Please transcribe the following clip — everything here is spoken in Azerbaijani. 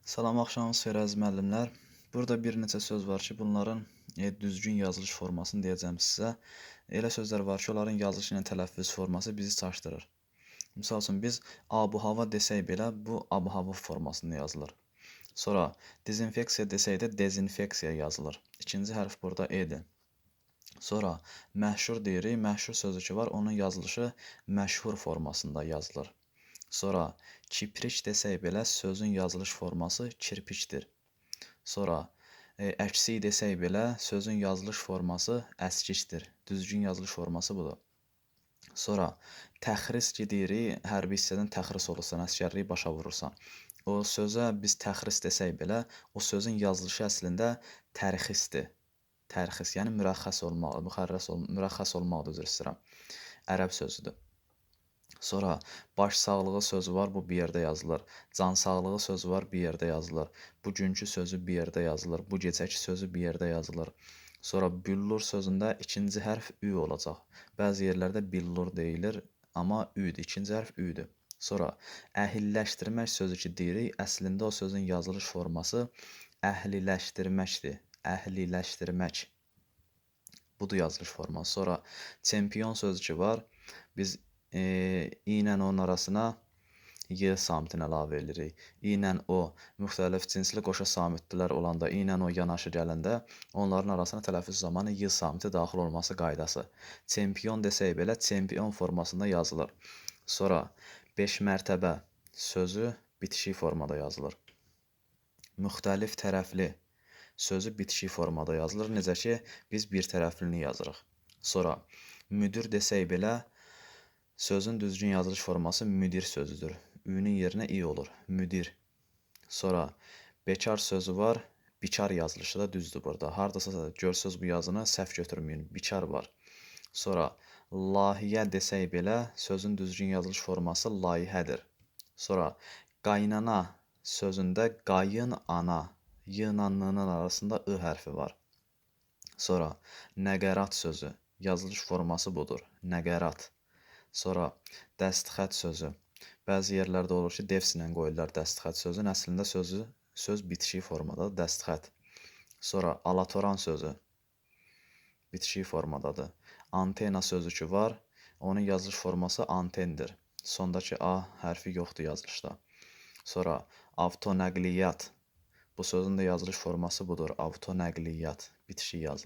Salam, axşamınız xeyir əziz müəllimlər. Burada bir neçə söz var ki, bunların düzgün yazılış formasını deyəcəm sizə. Elə sözlər var ki, onların yazılış ilə tələffüz forması bizi çaşdırır. Misal üçün, biz abu-hava desək belə, bu abu-hava formasında yazılır. Sonra dezinfeksiya desək də dezinfeksiya yazılır. İkinci hərf burada E-dir. Sonra məşhur deyirik, məşhur sözü ki var, onun yazılışı məşhur formasında yazılır. Sonra kiprik desək belə sözün yazılış forması kirpikdir. Sonra əksik desək belə sözün yazılış forması əskikdir. Düzgün yazılış forması budur. Sonra təxris ki deyirik, hərbi hissədən təxris olursan, əsgərliyi başa vurursan. O sözə biz təxris desək belə, o sözün yazılışı əslində tərxisdir. Tərxis, yəni mürəxxəs olmaq, mürəxxəs olmaqdır, üzr istəyirəm. Ərəb sözüdür. Sonra baş sağlığı sözü var, bu bir yerdə yazılır. Can sağlığı sözü var, bir yerdə yazılır. Bugünkü sözü bir yerdə yazılır. Bu gecəki sözü bir yerdə yazılır. Sonra büllur sözündə ikinci hərf ü olacaq. Bəzi yerlərdə billur deyilir, amma üdür. İkinci hərf üdür. Sonra əhilləşdirmək sözü ki deyirik, əslində o sözün yazılış forması əhliləşdirməkdir. Əhliləşdirmək. Budur yazılış forması. Sonra çempion sözü ki var, biz i ilə onun arasına y samitini əlavə edirik. I ilə o müxtəlif cinsli qoşa samitlər olanda, i ilə o yanaşı gələndə onların arasına tələffüz zamanı y samiti daxil olması qaydası. Çempion desək belə çempion formasında yazılır. Sonra 5 mərtəbə sözü bitişik formada yazılır. Müxtəlif tərəfli sözü bitişik formada yazılır. Necə ki biz bir tərəflini yazırıq. Sonra müdür desək belə sözün düzgün yazılış forması müdir sözüdür. Ü-nün yerinə i olur. Müdir. Sonra bekar sözü var. Bikar yazılışı da düzdür burada. Hardasa görsöz bu yazını səhv götürməyin. Bikar var. Sonra layihə desək belə sözün düzgün yazılış forması layihədir. Sonra qaynana sözündə qayın ana, y-nın arasında ı hərfi var. Sonra nəqərat sözü yazılış forması budur. Nəqərat. Sonra dəstxət sözü. Bəzi yerlərdə olur ki, defs ilə qoyurlar dəstxət sözün. Əslində söz bitişik formadadır, dəstxət. Sonra alatoran sözü bitişik formadadır. Antena sözü ki var, onun yazılış forması antendir. Sondakı a hərfi yoxdur yazılışda. Sonra avtonəqliyyat. Bu sözün də yazılış forması budur. Avtonəqliyyat bitişik yazılır.